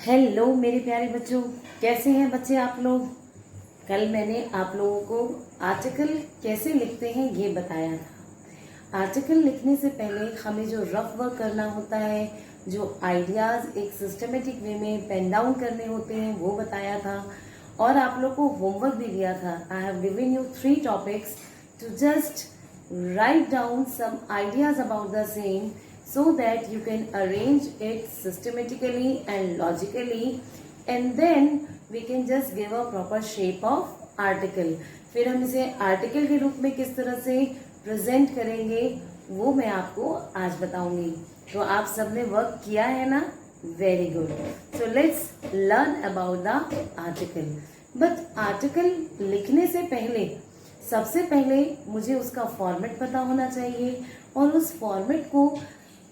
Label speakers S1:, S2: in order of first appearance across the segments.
S1: Hello मेरे प्यारे बच्चों, कैसे हैं बच्चे आप लोग। कल मैंने आप लोगों को आर्टिकल कैसे लिखते हैं ये बताया था। आर्टिकल लिखने से पहले हमें जो रफ वर्क करना होता है, जो आइडियाज एक सिस्टमेटिक वे में पेन डाउन करने होते हैं, वो बताया था। और आप लोग को होमवर्क भी दिया था। I have given you 3 topics to just write down some ideas about the same so that you can arrange it systematically and logically, and then we can just give a proper shape of article. फिर हम इसे article के रूप में किस तरह से present करेंगे वो मैं आपको आज बताऊंगी। तो आप सबने वर्क किया है ना? Very good. So let's learn about the article. But article लिखने से पहले सबसे पहले मुझे उसका फॉर्मेट पता होना चाहिए, और उस फॉर्मेट को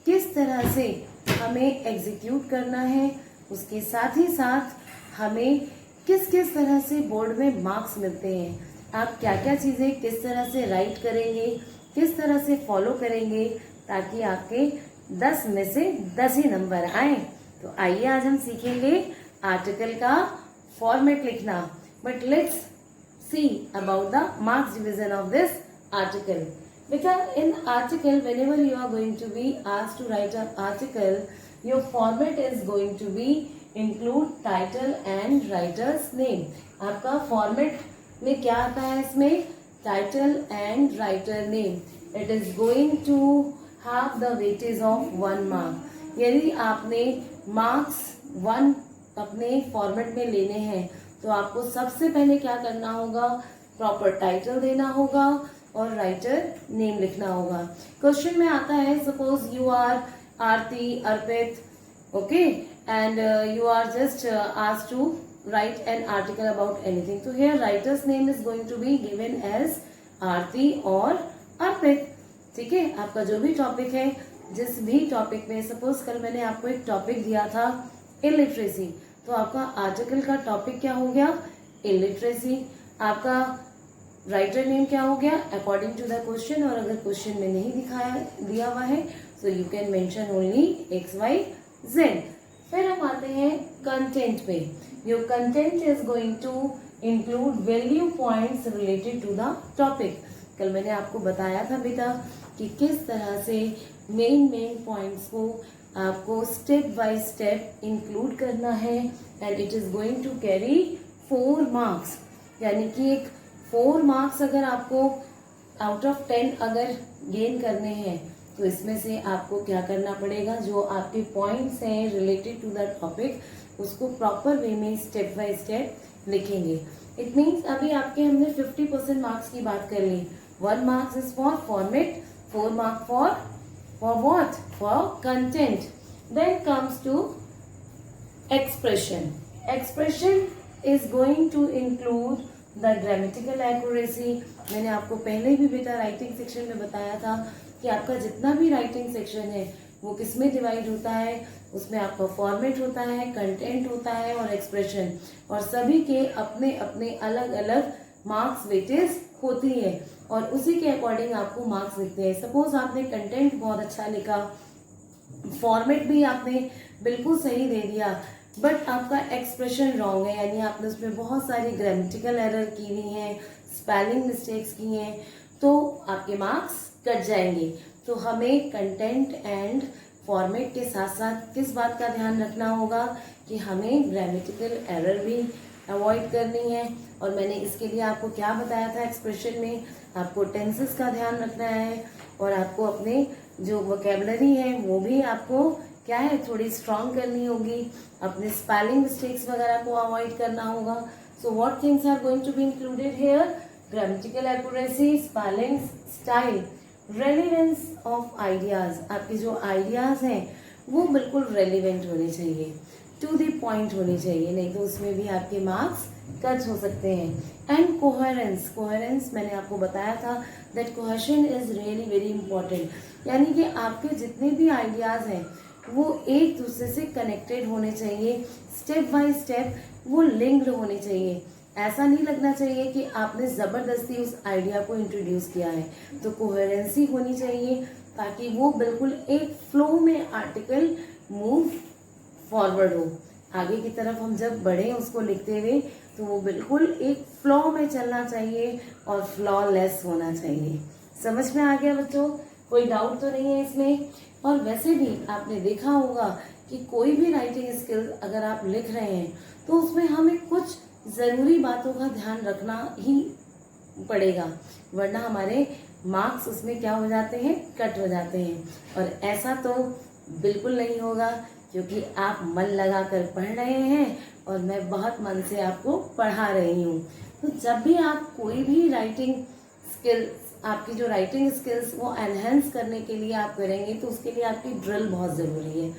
S1: किस तरह से हमें एग्जीक्यूट करना है, उसके साथ ही साथ हमें किस किस तरह से बोर्ड में मार्क्स मिलते हैं, आप क्या क्या चीज़ें किस तरह से राइट करेंगे, किस तरह से फॉलो करेंगे, ताकि आपके 10 में से 10 ही नंबर आए। तो आइए आज हम सीखेंगे आर्टिकल का फॉर्मेट लिखना। But let's see about the marks division of this article. Because in article, whenever you are going to be asked to write an article, your format is going to be include title and writer's name. आपका format में क्या आता है? इसमें title and writer name. It is going to have the weightage of 1 mark. यदि आपने marks 1 अपने format में लेने हैं तो आपको सबसे पहले क्या करना होगा? प्रॉपर टाइटल देना होगा और राइटर नेम लिखना होगा। क्वेश्चन में आता है, suppose you are Aarti Arpit, okay, and you are just asked to write an article about anything. तो here writer's name is going to be given as Aarti और अर्पित। ठीक है, आपका जो भी टॉपिक है, जिस भी टॉपिक में, सपोज कल मैंने आपको एक टॉपिक दिया था इलिटरेसी, तो आपका आर्टिकल का टॉपिक क्या हो गया? इलिटरेसी। आपका राइटर नेम क्या हो गया? According to the question. और अगर क्वेश्चन में नहीं दिया हुआ है so you can mention only XYZ। फिर हम आते हैं कंटेंट पे। Your content is going to include value points related to the topic. कल मैंने आपको बताया था बेटा कि किस तरह से मेन पॉइंट्स को आपको स्टेप बाय स्टेप इंक्लूड करना है, and it is going to carry 4 marks. यानी कि एक 4 मार्क्स अगर आपको आउट ऑफ 10 अगर गेन करने हैं तो इसमें से आपको क्या करना पड़ेगा? जो आपके पॉइंट्स हैं रिलेटेड टू द टॉपिक, उसको प्रॉपर वे में स्टेप बाय स्टेप लिखेंगे। इट मीन्स अभी आपके हमने 50% मार्क्स की बात कर ली। 1 marks is for format, 4 marks for what? For content. Then comes to expression. Expression is going to include the grammatical accuracy. मैंने आपको पहले भी बेटा राइटिंग सेक्शन में बताया था कि आपका जितना भी राइटिंग सेक्शन है वो किस में डिवाइड होता है? उसमें आपका फॉर्मेट होता है, कंटेंट होता है और एक्सप्रेशन, और सभी के अपने अपने अलग अलग मार्क्स वेटेज होती है, और उसी के अकॉर्डिंग आपको मार्क्स लिखते हैं। सपोज आपने कंटेंट बहुत अच्छा लिखा, फॉर्मेट भी आपने बिल्कुल सही दे दिया, बट आपका एक्सप्रेशन रॉन्ग है, यानी आपने उसमें बहुत सारी ग्रामेटिकल एरर की हुई हैं, स्पेलिंग मिस्टेक्स की हैं, तो आपके मार्क्स कट जाएंगे। तो हमें कंटेंट एंड फॉर्मेट के साथ साथ किस बात का ध्यान रखना होगा कि हमें ग्रामेटिकल एरर भी अवॉइड करनी है। और मैंने इसके लिए आपको क्या बताया था? एक्सप्रेशन में आपको टेंसेस का ध्यान रखना है, और आपको अपने जो वोकेबलरी है वो भी आपको क्या है, थोड़ी स्ट्रांग करनी होगी। अपने स्पेलिंग मिस्टेक्स वगैरह को अवॉइड करना होगा। So what things are going to be included here? Grammatical accuracy, spelling, style, relevance of ideas. आपके जो आइडियाज हैं वो बिल्कुल रेलिवेंट होने चाहिए, टू द पॉइंट होनी चाहिए, नहीं तो उसमें भी आपके मार्क्स कट हो सकते हैं। एंड कोहेरेंस, कोहेरेंस मैंने आपको बताया था that cohesion is really very important, यानी कि आपके जितने भी आइडियाज हैं वो एक दूसरे से कनेक्टेड होने चाहिए, स्टेप बाय स्टेप वो लिंक्ड होने चाहिए। ऐसा नहीं लगना चाहिए कि आपने जबरदस्ती उस आइडिया को इंट्रोड्यूस किया है। तो कोहेरेंसी होनी चाहिए ताकि वो बिल्कुल एक फ्लो में आर्टिकल मूव फॉरवर्ड हो। आगे की तरफ हम जब बढ़े उसको लिखते हुए तो वो बिल्कुल एक फ्लो में चलना चाहिए और फ्लॉलेस होना चाहिए। समझ में आ गया बच्चों? कोई डाउट तो नहीं है इसमें? और वैसे भी आपने देखा होगा कि कोई भी राइटिंग स्किल अगर आप लिख रहे हैं तो उसमें हमें कुछ ज़रूरी बातों का ध्यान रखना ही पड़ेगा, वरना हमारे मार्क्स उसमें क्या हो जाते हैं, कट हो जाते हैं। और ऐसा तो बिल्कुल नहीं होगा, क्योंकि आप मन लगा कर पढ़ रहे हैं और मैं बहुत मन से आपको पढ़ा रही हूँ। तो जब भी आप कोई भी राइटिंग स्किल, आपकी जो राइटिंग स्किल्स वो एनहेंस करने के लिए आप करेंगे तो उसके लिए आपकी ड्रिल बहुत ज़रूरी है,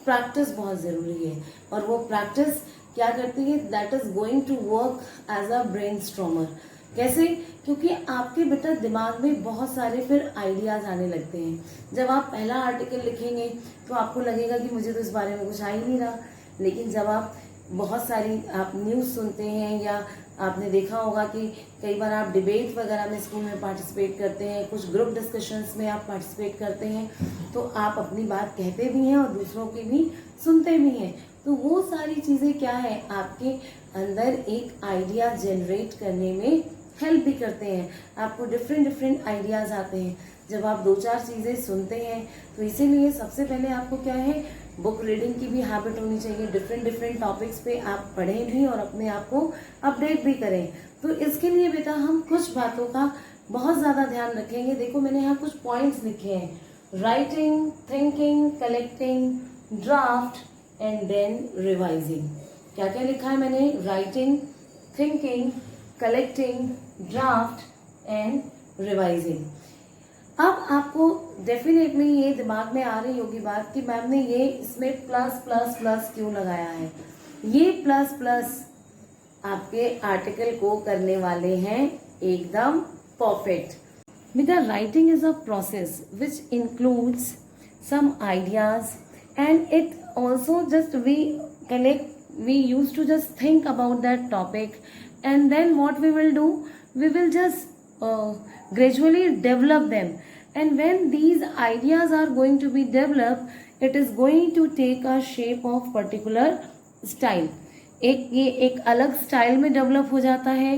S1: प्रैक्टिस बहुत ज़रूरी है। और वो प्रैक्टिस क्या करती है, that is going to work as a brain stormer. कैसे? क्योंकि आपके बेटा दिमाग में बहुत सारे फिर आइडियाज़ आने लगते हैं। जब आप पहला आर्टिकल लिखेंगे तो आपको लगेगा कि मुझे तो इस बारे में कुछ आ ही नहीं रहा, लेकिन जब आप बहुत सारी आप न्यूज़ सुनते हैं या आपने देखा होगा कि कई बार आप डिबेट वगैरह में स्कूल में पार्टिसिपेट करते हैं, कुछ ग्रुप डिस्कशंस में आप पार्टिसिपेट करते हैं, तो आप अपनी बात कहते भी हैं और दूसरों की भी सुनते भी हैं। तो वो सारी चीज़ें क्या है, आपके अंदर एक आइडिया जनरेट करने में हेल्प भी करते हैं। आपको डिफरेंट आइडियाज़ आते हैं जब आप 2-4 चीज़ें सुनते हैं। तो इसीलिए सबसे पहले आपको क्या है, बुक रीडिंग की भी हैबिट होनी चाहिए। डिफरेंट टॉपिक्स पे आप पढ़ें भी और अपने आप को अपडेट भी करें। तो इसके लिए बेटा हम कुछ बातों का बहुत ज़्यादा ध्यान रखेंगे। देखो मैंने यहाँ कुछ पॉइंट्स लिखे हैं, writing, thinking, collecting, draft and then revising. क्या क्या लिखा है मैंने? Writing, thinking, collecting, draft and revising. अब आपको डेफिनेटली ये दिमाग में आ रही होगी बात कि मैम ने ये इसमें प्लस प्लस प्लस क्यों लगाया है। ये प्लस प्लस आपके आर्टिकल को करने वाले हैं एकदम परफेक्ट। बेटा writing is a process which includes some ideas, and it also just we used to just think about that topic, and then what we will do, we will just gradually develop them, and when these ideas are going to be developed, it is going to take a shape of particular style। ये एक अलग style में develop हो जाता है,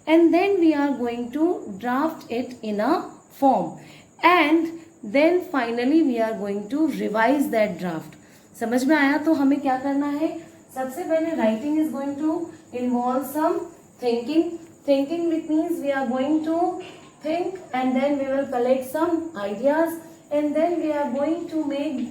S1: and then we are going to draft it in a form, and then finally we are going to revise that draft. समझ में आया? तो हमें क्या करना है, सबसे पहले writing is going to involve some thinking. Thinking which means we are going to think, and then we will collect some ideas, and then we are going to make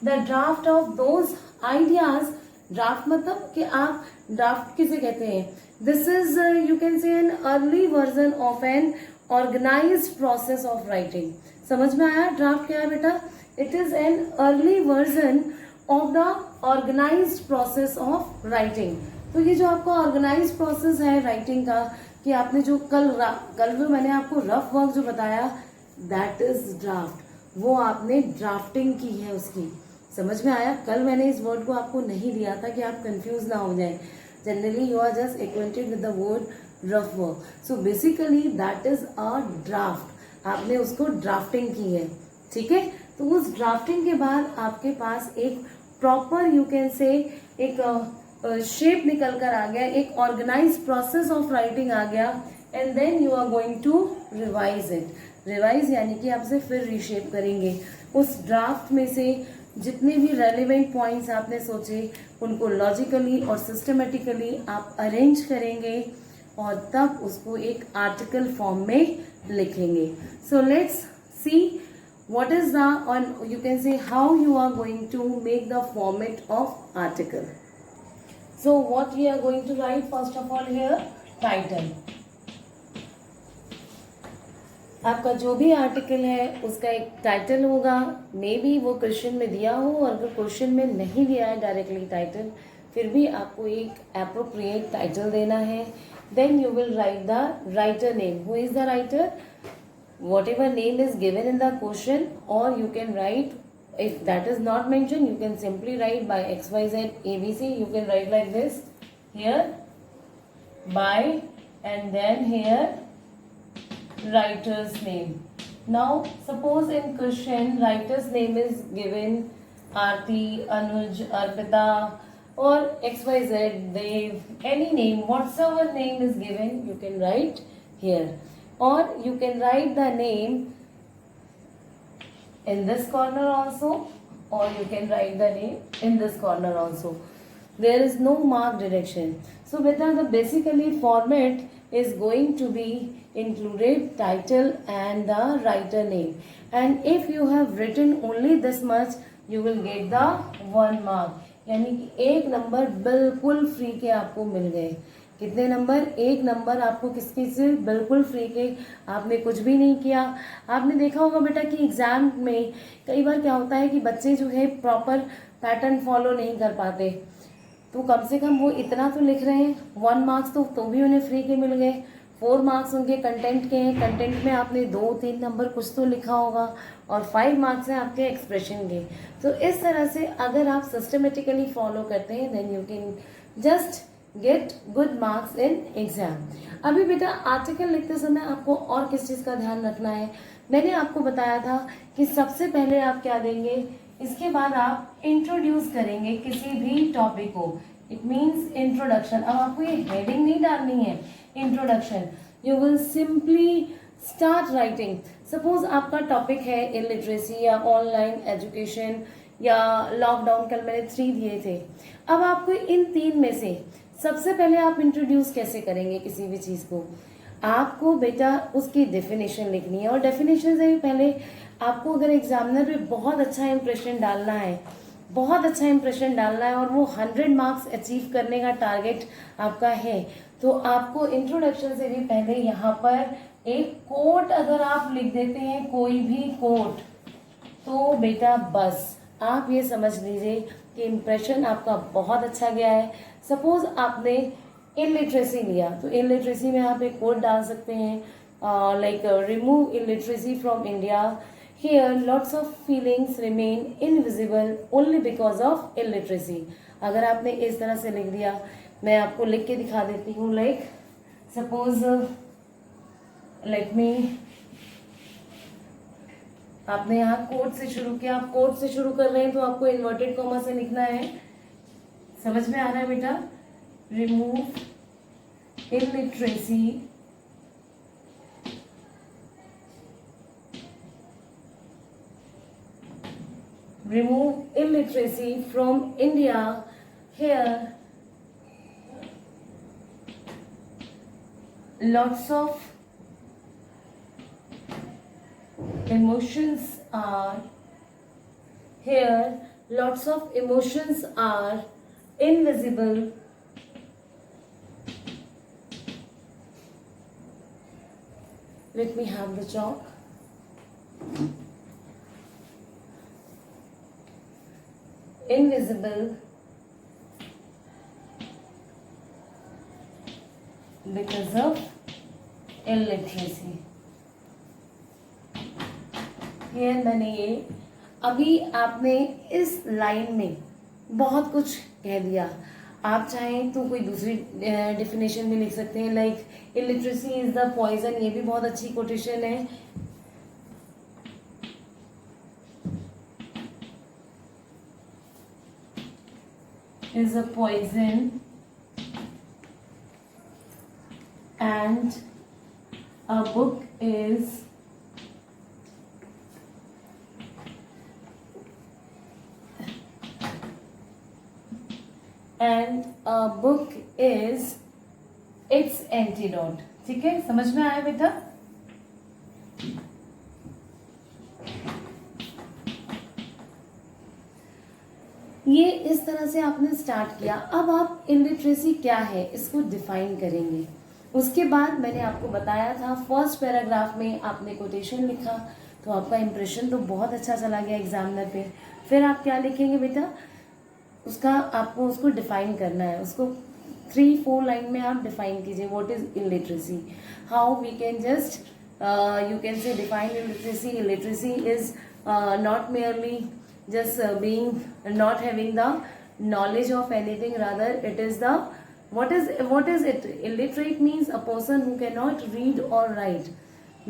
S1: the draft of those ideas। Draft मतलब कि आप draft किसे कहते हैं, this is you can say an early version of an organized process of writing. समझ में आया? Draft क्या है बेटा? It is an early version of the organized process of writing. तो ये जो आपका ऑर्गेनाइज्ड प्रोसेस है राइटिंग का, कि आपने जो कल जो मैंने आपको रफ वर्क जो बताया, दैट इज ड्राफ्ट। वो आपने ड्राफ्टिंग की है उसकी। समझ में आया? कल मैंने इस वर्ड को आपको नहीं दिया था कि आप कंफ्यूज ना हो जाए। Generally you are just acquainted with the word rough work, so basically that is a draft. आपने उसको ड्राफ्टिंग की है, ठीक है? तो उस ड्राफ्टिंग के बाद आपके पास एक प्रॉपर यू कैन से एक शेप निकल कर आ गया, एक ऑर्गेनाइज प्रोसेस ऑफ राइटिंग आ गया, and then you are going to revise it. Revise यानी कि आपसे फिर रीशेप करेंगे। उस ड्राफ्ट में से जितने भी रेलिवेंट पॉइंट्स आपने सोचे उनको लॉजिकली और सिस्टमेटिकली आप अरेंज करेंगे और तब उसको एक आर्टिकल फॉर्म में लिखेंगे। So let's see what is the, or you can say how you are going to make the format of article। So what we are going to write first of all here, title। आपका जो भी article है उसका एक title होगा। May be वो question में दिया हो, और अगर क्वेश्चन में नहीं दिया है डायरेक्टली टाइटल, फिर भी आपको एक एप्रोप्रिएट टाइटल देना है। Then you will write the writer name, who is the writer, whatever name is given in the question, or you can write, if that is not mentioned, you can simply write by XYZ ABC। You can write like this, here by, and then here writer's name। Now suppose in question writer's name is given Aarti, Anuj, Arpita, or XYZ, Dev, any name, whatsoever name is given, you can write here, or you can write the name in this corner also, or you can write the name in this corner also. There is no mark direction. So beta, the basically format is going to be included title and the writer name, and if you have written only this much, you will get the 1 mark. यानी कि 1 number बिल्कुल free के आपको मिल गए. कितने number? 1 number आपको किसके से? बिल्कुल फ्री के. आपने कुछ भी नहीं किया. आपने देखा होगा बेटा कि एग्जाम में कई बार क्या होता है कि बच्चे जो है प्रॉपर पैटर्न फॉलो नहीं कर पाते, तो कम से कम वो इतना तो लिख रहे हैं. 1 मार्क्स तो भी उन्हें फ्री के मिल गए. 4 मार्क्स उनके कंटेंट के हैं. कंटेंट में आपने 2-3 नंबर कुछ तो लिखा होगा, और 5 मार्क्स हैं आपके एक्सप्रेशन के. तो इस तरह से अगर आप सिस्टमेटिकली फॉलो करते हैं, then you can just get good marks in exam. अभी बेटा आर्टिकल लिखते समय आपको और किस चीज़ का ध्यान रखना है? मैंने आपको बताया था कि सबसे पहले आप क्या देंगे, इसके बाद आप इंट्रोड्यूस करेंगे किसी भी टॉपिक को. It means introduction. अब आपको ये हेडिंग नहीं डालनी है, introduction. You will simply start writing. Suppose आपका टॉपिक है इलिटरेसी या ऑनलाइन एजुकेशन या लॉकडाउन. कल मैंने 3 दिए थे. अब आपको इन 3 में से सबसे पहले आप इंट्रोड्यूस कैसे करेंगे किसी भी चीज़ को? आपको बेटा उसकी डेफिनेशन लिखनी है, और डेफिनेशन से भी पहले आपको अगर एग्जामिनर पे बहुत अच्छा इंप्रेशन डालना है, बहुत अच्छा इंप्रेशन डालना है, और वो 100 मार्क्स अचीव करने का टारगेट आपका है, तो आपको इंट्रोडक्शन से भी पहले यहाँ पर एक कोट अगर आप लिख देते हैं, कोई भी कोट, तो बेटा बस आप ये समझ लीजिए कि इम्प्रेशन आपका बहुत अच्छा गया है. सपोज आपने इलिटरेसी लिया, तो इलिटरेसी में आप एक कोट डाल सकते हैं, like remove illiteracy from India. Here lots of feelings remain invisible only because of illiteracy. अगर आपने इस तरह से लिख दिया, मैं आपको लिख के दिखा देती हूँ. लाइक सपोज लेट मी, आपने यहाँ कोट से शुरू किया. आप कोट से शुरू कर रहे हैं तो आपको इन्वर्टेड कॉमा से लिखना है. समझ में आ रहा है बेटा? Remove illiteracy from India. Here lots of emotions are here, lots of emotions are invisible. Let me have the chalk. Invisible because of illiteracy. ये मैंने ये अभी आपने इस लाइन में बहुत कुछ कह दिया. आप चाहें तो कोई दूसरी डेफिनेशन भी लिख सकते हैं, like illiteracy is the poison. ये भी बहुत अच्छी कोटेशन है. Is a poison and a book is its antidote. ठीक है, समझ में आया बेटा? ये इस तरह से आपने स्टार्ट किया. अब आप इलिटरेसी क्या है इसको डिफाइन करेंगे. उसके बाद मैंने आपको बताया था फर्स्ट पैराग्राफ में आपने कोटेशन लिखा, तो आपका इंप्रेशन तो बहुत अच्छा चला गया एग्जामिनर पे. फिर आप क्या लिखेंगे बेटा? उसका आपको उसको डिफाइन करना है. उसको 3-4 लाइन में आप डिफाइन कीजिए. What is illiteracy, how we can just you can say define illiteracy. Illiteracy is not merely just being not having the knowledge of anything, rather it is the what is it? Illiterate means a person who cannot read or write,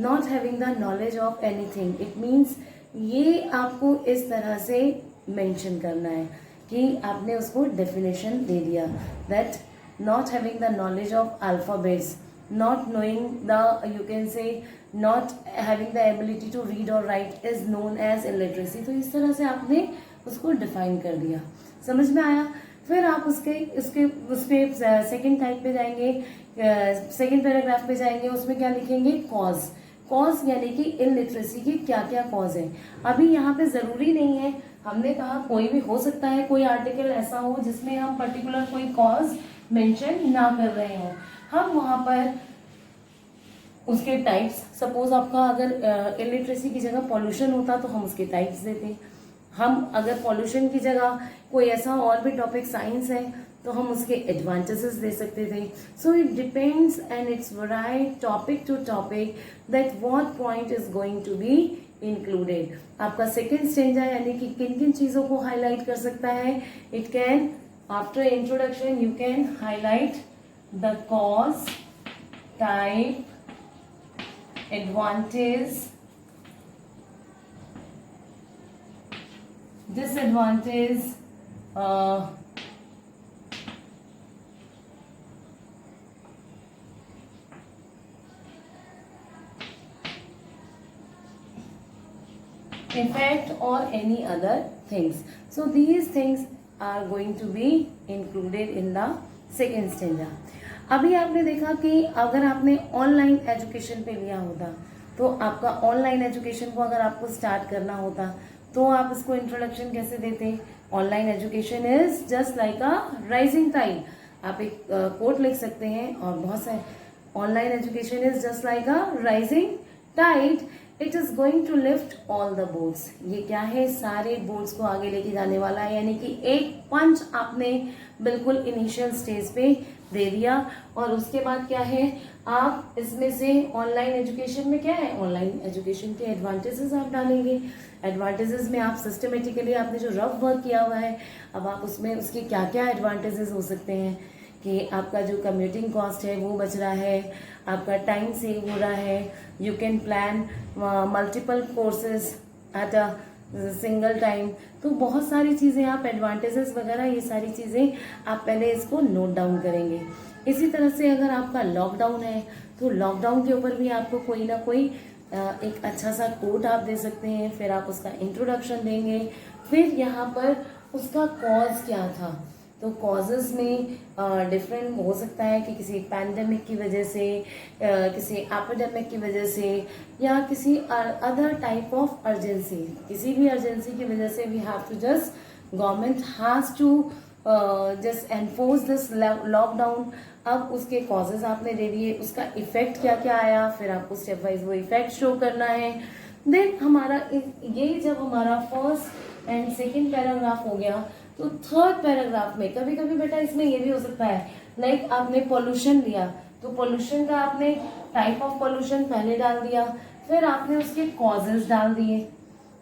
S1: not having the knowledge of anything. It means ये आपको इस तरह से mention करना है कि आपने उसको डेफिनेशन दे दिया that not having the knowledge of alphabets, not knowing the, you can say, not having the ability to read or write is known as illiteracy। तो इस तरह से आपने उसको डिफाइन कर दिया। समझ में आया? फिर आप उसके उसके उसके सेकेंड टाइप पे जाएंगे, सेकेंड पैराग्राफ पे जाएंगे, उसमें क्या लिखेंगे? कॉज। कॉज यानी कि इलिटरेसी के क्या क्या कॉज है। अभी यहाँ पे जरूरी नहीं है, हमने कहा कोई भी हो सकता है, कोई आर्टिकल ऐसा हो जिसमें हम पर्टिकुलर कोई कॉज मेंशन ना कर रहे हो, हम वहां पर उसके टाइप्स, सपोज आपका अगर इलिटरेसी की जगह पॉल्यूशन होता तो हम उसके टाइप्स देते, हम अगर पॉल्यूशन की जगह कोई ऐसा और भी टॉपिक साइंस है तो हम उसके एडवांटेजेस दे सकते थे। So it depends and it's varied topic to topic that what point is going to be included. आपका सेकेंड स्टेंजा यानी कि किन किन चीजों को हाईलाइट कर सकता है? It can, after introduction you can highlight the cause, type, advantage, disadvantage, effect or any other things. So these things are going to be included in the second stanza। अभी आपने देखा कि अगर आपने ऑनलाइन एजुकेशन पे लिया होता तो आपका ऑनलाइन एजुकेशन को अगर आपको स्टार्ट करना होता तो आप इसको इंट्रोडक्शन कैसे देते? Online education is just like a rising tide. आप एक कोट लिख सकते हैं और बहुत सारे, online education is just like a rising tide, it is going to lift all the boats. ये क्या है? सारे बोट्स को आगे लेके जाने वाला है, यानी कि एक पंच आपने बिल्कुल इनिशियल स्टेज पे दे दिया। और उसके बाद क्या है? आप इसमें से ऑनलाइन एजुकेशन में क्या है? ऑनलाइन एजुकेशन के एडवांटेजेस आप डालेंगे। एडवांटेजेस में आप सिस्टमेटिकली आपने जो रफ वर्क किया हुआ है, अब आप उसमें उसके क्या क्या एडवांटेजेस हो सकते हैं कि आपका जो कम्यूटिंग कॉस्ट है वो बच रहा है, आपका टाइम सेव हो रहा है, you can plan multiple courses at a single time. तो बहुत सारी चीजें आप एडवांटेजेस वगैरह ये सारी चीजें आप पहले इसको नोट डाउन करेंगे। इसी तरह से अगर आपका लॉकडाउन है तो लॉकडाउन के ऊपर भी आपको कोई ना कोई एक अच्छा सा कोट आप दे सकते हैं, फिर आप उसका इंट्रोडक्शन देंगे, फिर यहाँ पर उसका कॉज क्या था। तो कॉजेज में डिफरेंट हो सकता है कि किसी पैंडेमिक की वजह से, किसी एपिडेमिक की वजह से, या किसी अदर टाइप ऑफ अर्जेंसी, किसी भी अर्जेंसी की वजह से we have to just, government has to just enforce this lockdown. अब उसके कॉजेज आपने दे दिए, उसका इफेक्ट क्या क्या आया, फिर आपको स्टेप वाइज वो इफेक्ट शो करना है। देन हमारा ये जब हमारा फर्स्ट एंड सेकेंड पैराग्राफ हो गया तो थर्ड पैराग्राफ में कभी कभी बेटा इसमें ये भी हो सकता है, लाइक आपने पोल्यूशन लिया तो पोल्यूशन का आपने टाइप ऑफ पोल्यूशन पहले डाल दिया, फिर आपने उसके कॉजेज डाल दिए,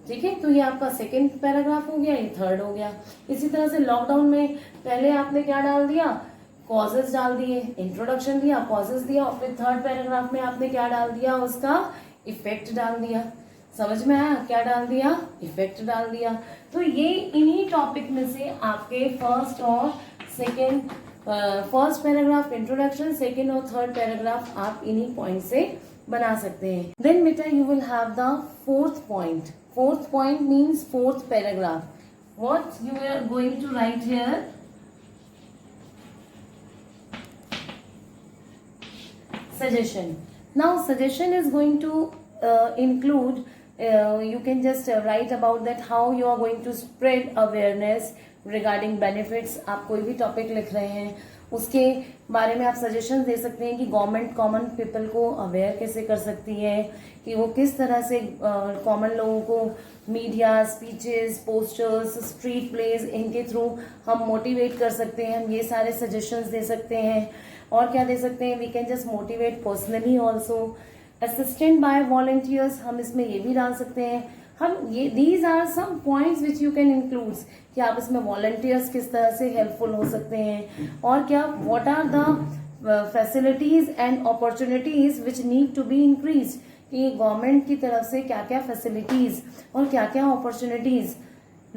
S1: ठीक है। तो ये आपका सेकेंड पैराग्राफ हो गया, ये थर्ड हो गया। इसी तरह से लॉकडाउन में पहले आपने क्या डाल दिया? कॉजेज डाल दिए, इंट्रोडक्शन दिया, कॉजेज दिया, और फिर थर्ड पैराग्राफ में आपने क्या डाल दिया? उसका इफेक्ट डाल दिया। समझ में आया? क्या डाल दिया? इफेक्ट डाल दिया। तो ये इन्हीं टॉपिक में से आपके फर्स्ट और second, first paragraph introduction, second और थर्ड पैराग्राफ आप इन्हीं पॉइंट से बना सकते हैं। देन बेटा you will have the fourth point. Fourth point means fourth paragraph. What you are going to write here? Suggestion. Now suggestion is going to include, you can just write about that how you are going to spread awareness regarding benefits। आप कोई भी topic लिख रहे हैं उसके बारे में आप सजेशन दे सकते हैं कि गवर्नमेंट कॉमन पीपल को अवेयर कैसे कर सकती है, कि वो किस तरह से कॉमन लोगों को media, speeches, posters, street plays, इनके थ्रू हम मोटिवेट कर सकते हैं। हम ये सारे सजेशंस दे सकते हैं। और क्या दे सकते हैं? We can just motivate personally also, assistant by volunteers, हम इसमें ये भी डाल सकते हैं। हम ये these are some points which you can include, कि आप इसमें वॉलंटियर्स किस तरह से हेल्पफुल हो सकते हैं, और क्या what are the facilities and opportunities which need to be increase, कि गवर्नमेंट की तरफ से क्या क्या फैसिलिटीज और क्या क्या अपॉर्चुनिटीज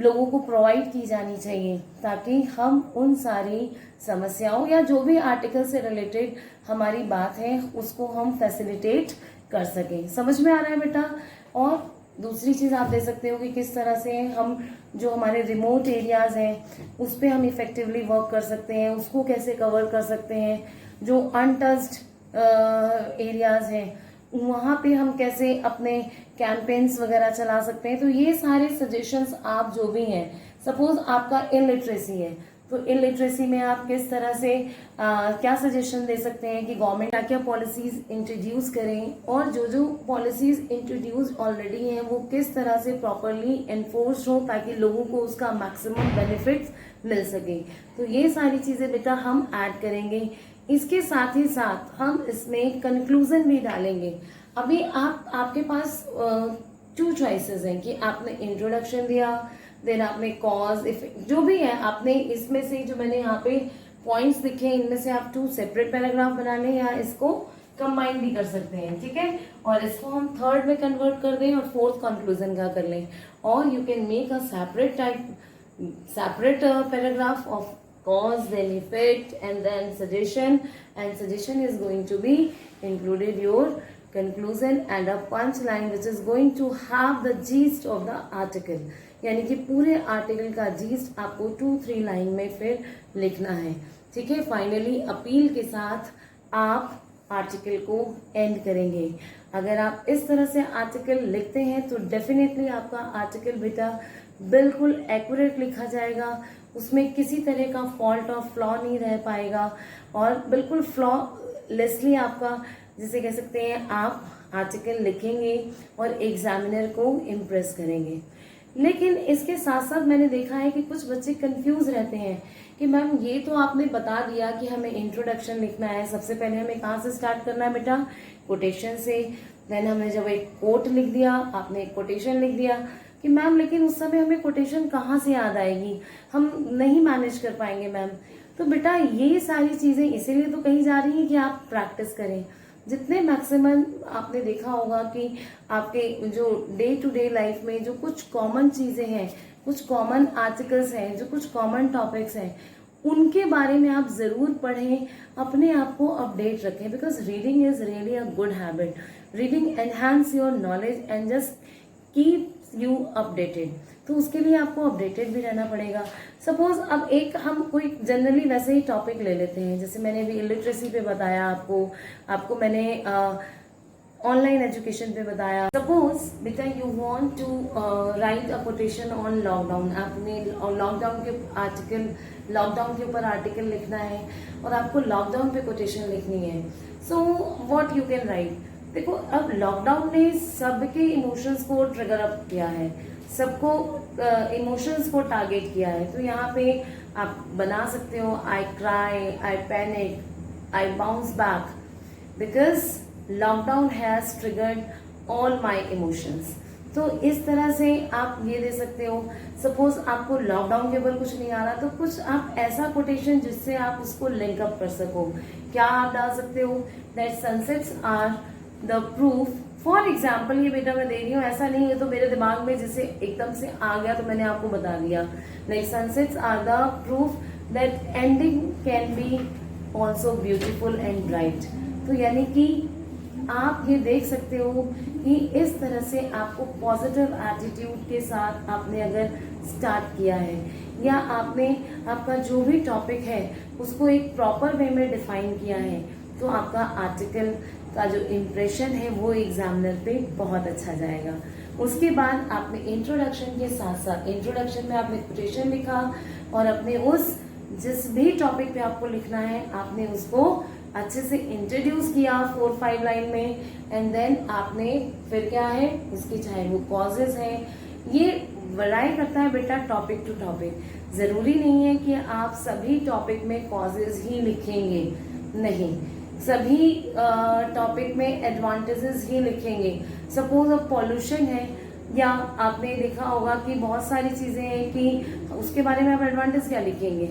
S1: लोगों को प्रोवाइड की जानी चाहिए, ताकि हम उन सारी समस्याओं या जो भी आर्टिकल से रिलेटेड हमारी बात है उसको हम फैसिलिटेट कर सकें। समझ में आ रहा है बेटा? और दूसरी चीज आप दे सकते हो कि किस तरह से हम जो हमारे रिमोट एरियाज हैं उस पर हम इफेक्टिवली वर्क कर सकते हैं, उसको कैसे कवर कर सकते हैं, जो अनटच्ड एरियाज हैं वहां पे हम कैसे अपने कैंपेन्स वगैरह चला सकते हैं। तो ये सारे सजेशंस आप जो भी हैं, सपोज आपका इलिटरेसी है तो इलिटरेसी में आप किस तरह से क्या सजेशन दे सकते हैं कि गवर्नमेंट क्या क्या पॉलिसीज इंट्रोड्यूस करें, और जो जो पॉलिसीज इंट्रोड्यूस ऑलरेडी हैं वो किस तरह से प्रॉपरली एनफोर्स हो ताकि लोगों को उसका मैक्सिमम बेनिफिट्स मिल सके। तो ये सारी चीजें बेटा हम ऐड करेंगे। इसके साथ ही साथ हम इसमें कंक्लूजन भी डालेंगे। अभी आपके पास 2 चॉइसेस हैं कि आपने इंट्रोडक्शन दिया, देन आपने कॉज इफेक्ट जो भी है आपने इसमें से जो मैंने यहाँ पे पॉइंट्स लिखे हैं इनमें से आप 2 सेपरेट पैराग्राफ बना लें या इसको कंबाइन भी कर सकते हैं, ठीक है। और इसको हम 3rd में कन्वर्ट कर दें और 4th कंक्लूजन का कर लें, और you can make a separate paragraph of cause, then effect, and then suggestion, and suggestion is going to be included your conclusion and a punch line which is going to have the gist of the article, यानी कि पूरे article का yeast आपको 2-3 line में फिर लिखना है, ठीक है। फाइनली अपील के साथ आप आर्टिकल को एंड करेंगे। अगर आप इस तरह से आर्टिकल लिखते हैं तो डेफिनेटली आपका आर्टिकल बेटा बिल्कुल एक्यूरेट लिखा जाएगा, उसमें किसी तरह का फॉल्ट और फ्लॉ नहीं रह पाएगा, और बिल्कुल फ्लॉलेसली आपका जिसे कह सकते हैं आप आर्टिकल लिखेंगे और एग्जामिनर को इम्प्रेस करेंगे। लेकिन इसके साथ साथ मैंने देखा है कि कुछ बच्चे कंफ्यूज रहते हैं कि मैम ये तो आपने बता दिया कि हमें इंट्रोडक्शन लिखना है, सबसे पहले हमें कहाँ से स्टार्ट करना है बेटा? कोटेशन से। देन हमने जब एक कोट लिख दिया, आपने एक कोटेशन लिख दिया कि मैम लेकिन उस समय हमें कोटेशन कहाँ से याद आएगी, हम नहीं मैनेज कर पाएंगे मैम। तो बेटा ये सारी चीजें इसीलिए तो कही जा रही है कि आप प्रैक्टिस करें। जितने मैक्सिमम आपने देखा होगा कि आपके जो डे टू डे लाइफ में जो कुछ कॉमन चीजें हैं, कुछ कॉमन आर्टिकल्स हैं, जो कुछ कॉमन टॉपिक्स हैं, उनके बारे में आप जरूर पढ़ें, अपने आप को अपडेट रखें, because reading is really a good habit. Reading enhance your knowledge and just keep you updated. तो उसके लिए आपको अपडेटेड भी रहना पड़ेगा। सपोज अब एक हम कोई जनरली वैसे ही टॉपिक ले लेते हैं, जैसे मैंने भी इलिटरेसी पे बताया आपको मैंने ऑनलाइन एजुकेशन पे बताया। सपोज बेटा you want to write a quotation on lockdown, आपने लॉकडाउन के ऊपर आर्टिकल लिखना है और आपको लॉकडाउन पे कोटेशन लिखनी है। So what you can write, देखो अब लॉकडाउन ने सबके इमोशंस को ट्रिगर अप किया है, सबको इमोशंस को टारगेट किया है। तो यहाँ पे आप बना सकते हो I cry, I panic, I bounce back because lockdown has triggered all my emotions. तो इस तरह से आप ये दे सकते हो। सपोज आपको लॉकडाउन के ऊपर कुछ नहीं आ रहा तो कुछ आप ऐसा कोटेशन जिससे आप उसको लिंक अप कर सको। क्या आप डाल सकते हो? That sunsets are the proof. For example ये बेटा मैं दे रही हूँ, ऐसा नहीं है तो मेरे दिमाग में जैसे एकदम से आ गया तो मैंने आपको बता दिया। Like sunsets are the proof that ending can be also beautiful and bright. तो यानी कि आप ये देख सकते हो कि इस तरह से आपको पॉजिटिव एटीट्यूड के साथ आपने अगर स्टार्ट किया है, या आपने आपका जो भी टॉपिक है उसको एक प्रॉपर वे में डिफाइन किया है, तो आपका आर्टिकल का जो इम्प्रेशन है वो एग्जामिनर पे बहुत अच्छा जाएगा। उसके बाद आपने इंट्रोडक्शन के साथ साथ, इंट्रोडक्शन में आपने कोटेशन लिखा और अपने उस जिस भी टॉपिक पे आपको लिखना है आपने उसको अच्छे से इंट्रोड्यूस किया 4-5 लाइन में, एंड देन आपने फिर क्या है उसकी, चाहे वो कॉजेज हैं, ये वराई करता है बेटा टॉपिक टू टॉपिक। जरूरी नहीं है कि आप सभी टॉपिक में कॉजेज ही लिखेंगे, नहीं, सभी टॉपिक में एडवांटेजेस ही लिखेंगे। सपोज अब पॉल्यूशन है, या आपने देखा होगा कि बहुत सारी चीजें हैं कि उसके बारे में आप एडवांटेज क्या लिखेंगे,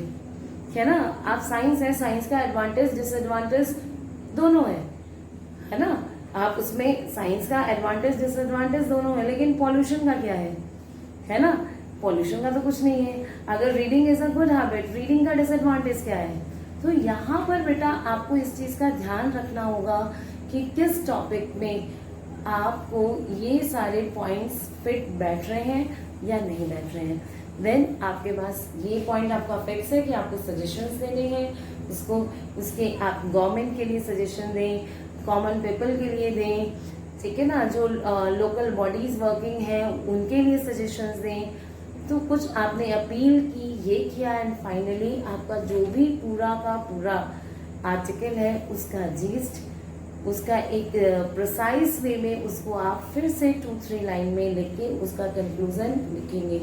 S1: है ना। आप साइंस है, साइंस का एडवांटेज डिसएडवांटेज दोनों है ना। आप उसमें साइंस का एडवांटेज डिसएडवांटेज दोनों है, लेकिन पॉल्यूशन का क्या है ना। पॉल्यूशन का तो कुछ नहीं है। अगर reading is a good habit, reading का डिसएडवांटेज क्या है? तो यहाँ पर बेटा आपको इस चीज का ध्यान रखना होगा कि किस टॉपिक में आपको ये सारे पॉइंट्स फिट बैठ रहे हैं या नहीं बैठ रहे हैं। देन आपके पास ये पॉइंट आपका फिक्स है कि आपको सजेशंस देने हैं, उसके आप गवर्नमेंट के लिए सजेशन दें, कॉमन पीपल के लिए दें, ठीक है ना, जो लोकल बॉडीज वर्किंग है उनके लिए सजेशंस दें। तो कुछ आपने अपील की, ये किया, एंड फाइनली आपका जो भी पूरा का पूरा आर्टिकल है उसका जीस्ट, उसका एक प्रिसाइज वे में उसको आप फिर से 2-3 लाइन में लिख के उसका कंक्लूजन लिखेंगे।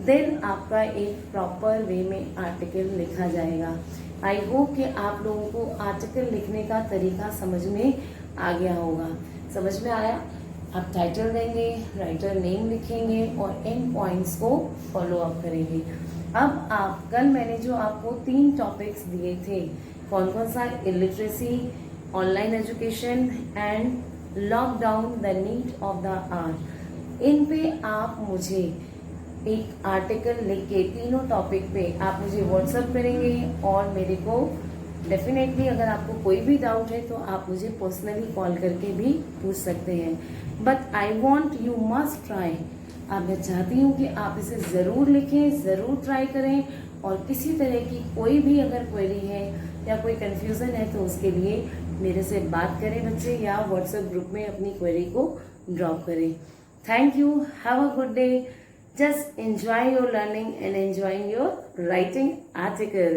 S1: देन आपका एक प्रॉपर वे में आर्टिकल लिखा जाएगा। आई होप कि आप लोगों को आर्टिकल लिखने का तरीका समझ में आ गया होगा। समझ में आया? आप टाइटल देंगे, राइटर नेम लिखेंगे और इन पॉइंट्स को फॉलो अप करेंगे। अब आप कल मैंने जो आपको 3 टॉपिक्स दिए थे, कौन कौन सा? Illiteracy, online education and lockdown the need of the hour. इन पे आप मुझे एक आर्टिकल लिख के तीनों टॉपिक पे आप मुझे व्हाट्सएप करेंगे और मेरे को डेफिनेटली अगर आपको कोई भी डाउट है तो आप मुझे पर्सनली कॉल करके भी पूछ सकते हैं। But I want you must try. अब मैं चाहती हूँ कि आप इसे ज़रूर लिखें, ज़रूर ट्राई करें, और किसी तरह की कोई भी अगर क्वेरी है या कोई कन्फ्यूज़न है तो उसके लिए मेरे से बात करें बच्चे, या व्हाट्सएप ग्रुप में अपनी क्वेरी को ड्रॉप करें। Thank you, have a good day, just enjoy your learning and enjoying your writing article.